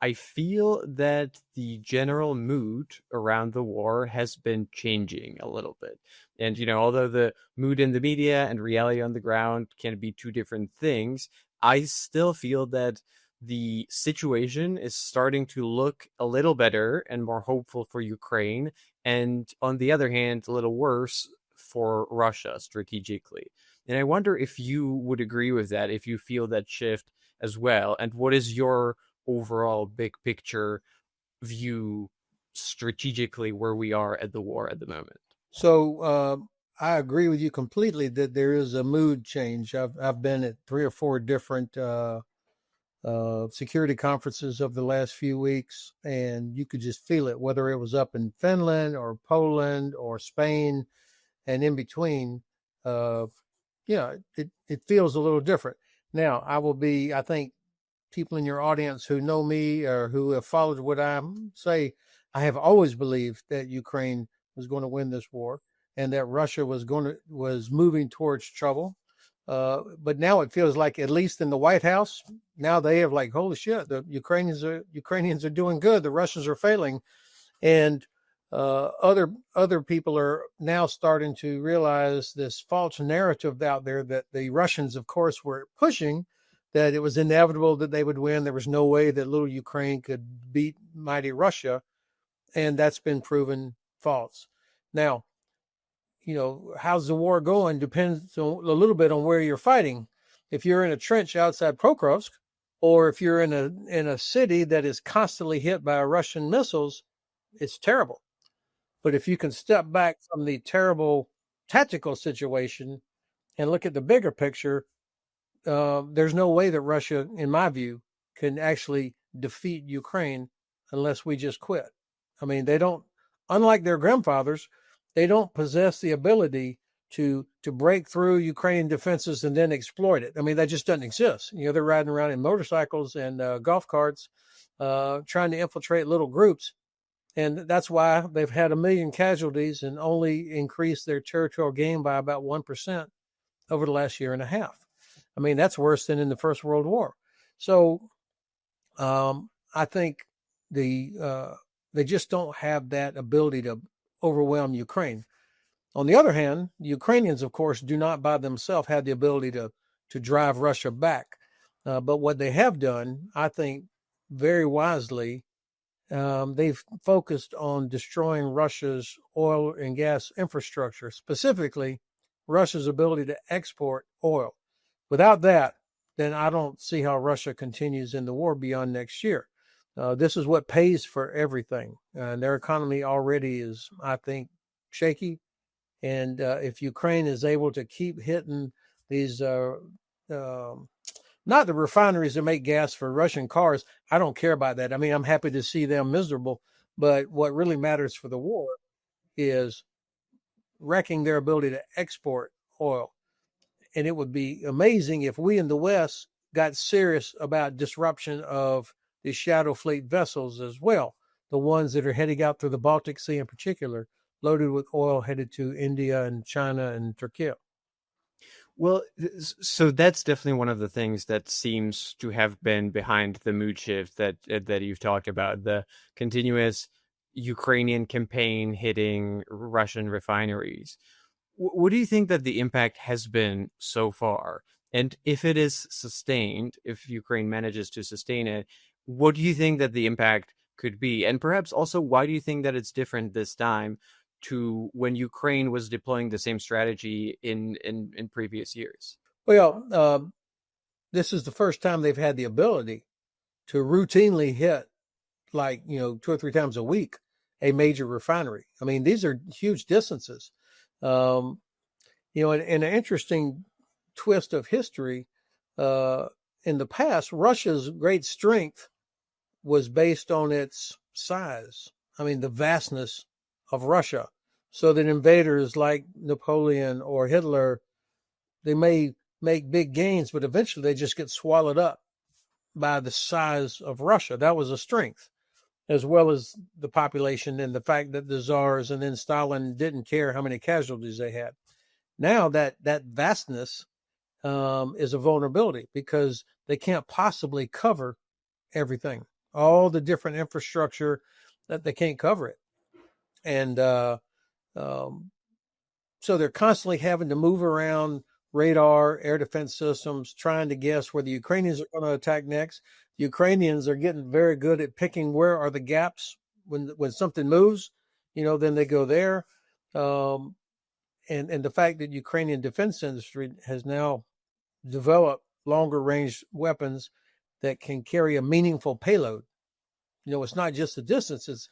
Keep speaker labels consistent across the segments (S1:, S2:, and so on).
S1: I feel that the general mood around the war has been changing a little bit. And, although the mood in the media and reality on the ground can be two different things, I still feel that the situation is starting to look a little better and more hopeful for Ukraine. And on the other hand, a little worse for Russia strategically. And I wonder if you would agree with that, if you feel that shift as well. And what is your overall big picture view strategically where we are at the war at the moment?
S2: So I agree with you completely that there is a mood change. I've been at three or four different security conferences over the last few weeks, and you could just feel it, whether it was up in Finland or Poland or Spain and in between. Uh, it feels a little different. Now, I think people in your audience who know me or who have followed what I say, I have always believed that Ukraine was going to win this war and that Russia was moving towards trouble. But now it feels like, at least in the White House, now they have like, holy shit, the Ukrainians are doing good. The Russians are failing, and other people are now starting to realize this false narrative out there that the Russians, of course, were pushing, that it was inevitable that they would win. There was no way that little Ukraine could beat mighty Russia, and that's been proven false. Now, how's the war going depends a little bit on where you're fighting. If you're in a trench outside Pokrovsk, or if you're in a city that is constantly hit by Russian missiles, it's terrible. But if you can step back from the terrible tactical situation and look at the bigger picture, there's no way that Russia, in my view, can actually defeat Ukraine unless we just quit. I mean, they don't, unlike their grandfathers, they don't possess the ability to break through Ukrainian defenses and then exploit it. I mean, that just doesn't exist. They're riding around in motorcycles and golf carts, trying to infiltrate little groups. And that's why they've had 1 million casualties and only increased their territorial gain by about 1% over the last year and a half. I mean, that's worse than in the First World War. So I think they just don't have that ability to overwhelm Ukraine. On the other hand, the Ukrainians, of course, do not by themselves have the ability to drive Russia back. But what they have done, I think, very wisely, they've focused on destroying Russia's oil and gas infrastructure, specifically Russia's ability to export oil. Without that, then I don't see how Russia continues in the war beyond next year. This is what pays for everything. And their economy already is, I think, shaky. And if Ukraine is able to keep hitting these not the refineries that make gas for Russian cars. I don't care about that. I mean, I'm happy to see them miserable. But what really matters for the war is wrecking their ability to export oil. And it would be amazing if we in the West got serious about disruption of the shadow fleet vessels as well, the ones that are heading out through the Baltic Sea in particular, loaded with oil headed to India and China and Turkey.
S1: Well, so that's definitely one of the things that seems to have been behind the mood shift that you've talked about, the continuous Ukrainian campaign hitting Russian refineries. What do you think that the impact has been so far? And if it is sustained, if Ukraine manages to sustain it, what do you think that the impact could be? And perhaps also, why do you think that it's different this time to when Ukraine was deploying the same strategy in previous years?
S2: Well, this is the first time they've had the ability to routinely hit, like, 2 or 3 times a week, a major refinery. I mean, these are huge distances. Um, in an interesting twist of history, in the past, Russia's great strength was based on its size. I mean, the vastness of Russia. So that invaders like Napoleon or Hitler, they may make big gains, but eventually they just get swallowed up by the size of Russia. That was a strength, as well as the population and the fact that the czars and then Stalin didn't care how many casualties they had. Now that vastness is a vulnerability because they can't possibly cover everything all the different infrastructure that they can't cover it. And um, so they're constantly having to move around radar, air defense systems, trying to guess where the Ukrainians are going to attack next. The Ukrainians are getting very good at picking where are the gaps when something moves, then they go there. Um, and the fact that Ukrainian defense industry has now developed longer range weapons that can carry a meaningful payload. It's not just the distance, it's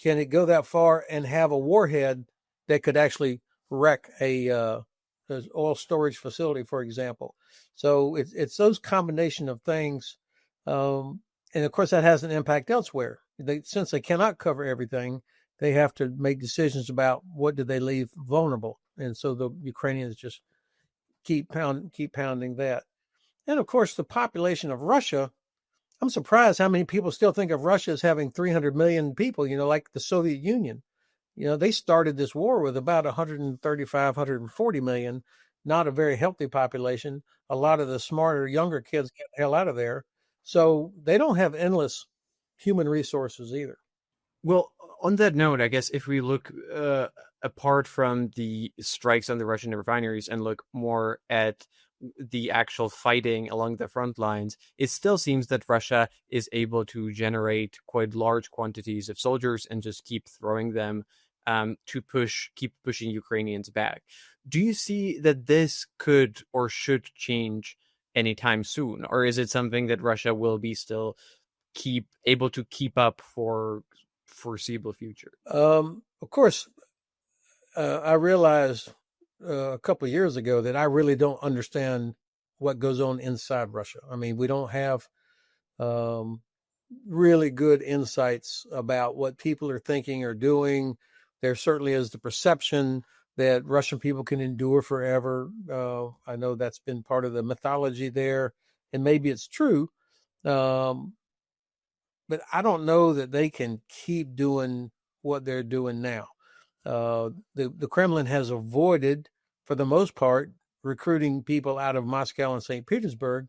S2: can it go that far and have a warhead that could actually wreck a oil storage facility, for example? So it's those combination of things, and of course that has an impact elsewhere. Since they cannot cover everything, they have to make decisions about what do they leave vulnerable, and so the Ukrainians just keep pounding that. And of course, the population of Russia. I'm surprised how many people still think of Russia as having 300 million people, like the Soviet Union. They started this war with about 135, 140 million, not a very healthy population. A lot of the smarter, younger kids get the hell out of there. So they don't have endless human resources either.
S1: Well, on that note, I guess if we look apart from the strikes on the Russian refineries and look more at the actual fighting along the front lines, it still seems that Russia is able to generate quite large quantities of soldiers and just keep throwing them to keep pushing Ukrainians back. Do you see that this could or should change anytime soon, or is it something that Russia will be still keep able to keep up for foreseeable future?
S2: Of course, I realized a couple of years ago that I really don't understand what goes on inside Russia. I mean, we don't have um, really good insights about what people are thinking or doing. There certainly is the perception that Russian people can endure forever. I know that's been part of the mythology there, and maybe it's true. Um, but I don't know that they can keep doing what they're doing now. The Kremlin has avoided, for the most part, recruiting people out of Moscow and St. Petersburg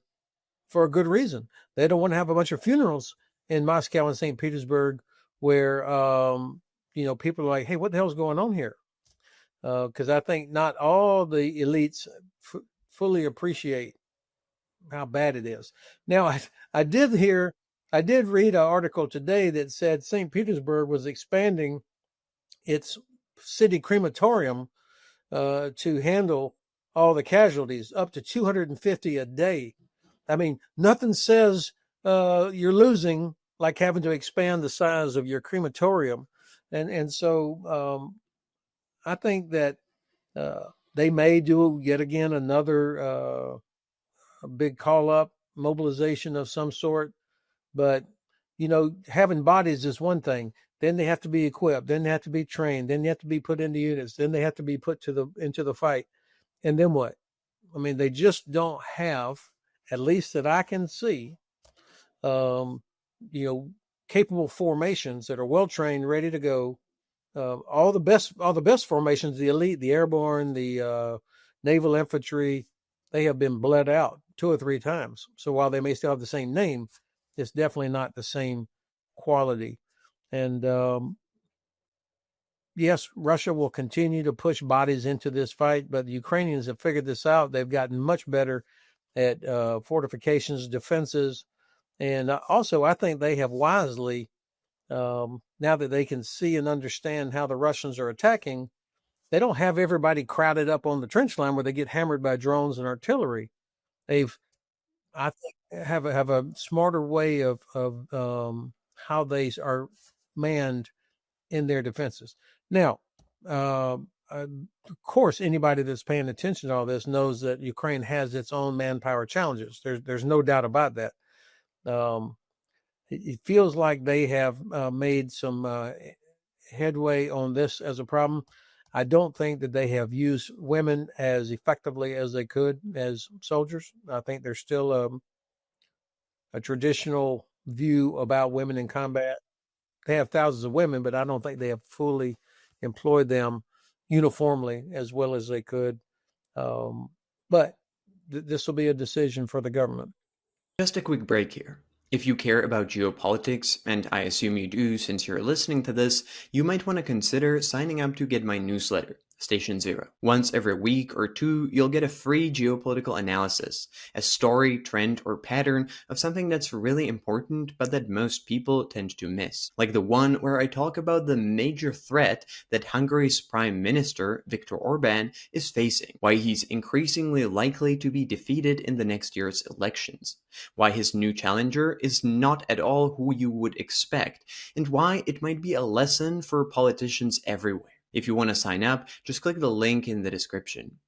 S2: for a good reason. They don't want to have a bunch of funerals in Moscow and St. Petersburg where people are like, "Hey, what the hell's going on here?" Because I think not all the elites fully appreciate how bad it is. Now, I did hear, I did read an article today that said St. Petersburg was expanding its city crematorium to handle all the casualties, up to 250 a day. I mean, nothing says you're losing like having to expand the size of your crematorium, and so I think that they may do yet again another big call up mobilization of some sort. But having bodies is one thing. Then they have to be equipped. Then they have to be trained. Then they have to be put into units. Then they have to be put into the fight. And then what? I mean, they just don't have, at least that I can see, um, you know, capable formations that are well trained, ready to go. All the best formations, the elite, the airborne, the naval infantry, they have been bled out 2 or 3 times. So while they may still have the same name, it's definitely not the same quality. And yes, Russia will continue to push bodies into this fight, but the Ukrainians have figured this out. They've gotten much better at fortifications, defenses, and also I think they have wisely, now that they can see and understand how the Russians are attacking, they don't have everybody crowded up on the trench line where they get hammered by drones and artillery. They've, I think, have a smarter way of how they are manned in their defenses. Now, of course, anybody that's paying attention to all this knows that Ukraine has its own manpower challenges. There's no doubt about that. Um, it feels like they have made some headway on this as a problem. I don't think that they have used women as effectively as they could as soldiers. I think there's still a traditional view about women in combat. They have thousands of women, but I don't think they have fully employed them uniformly as well as they could. But this will be a decision for the government.
S1: Just a quick break here. If you care about geopolitics, and I assume you do since you're listening to this, you might want to consider signing up to get my newsletter, Station Zero. Once every week or two, you'll get a free geopolitical analysis, a story, trend, or pattern of something that's really important but that most people tend to miss. Like the one where I talk about the major threat that Hungary's Prime Minister, Viktor Orban, is facing, why he's increasingly likely to be defeated in the next year's elections, why his new challenger is not at all who you would expect, and why it might be a lesson for politicians everywhere. If you want to sign up, just click the link in the description.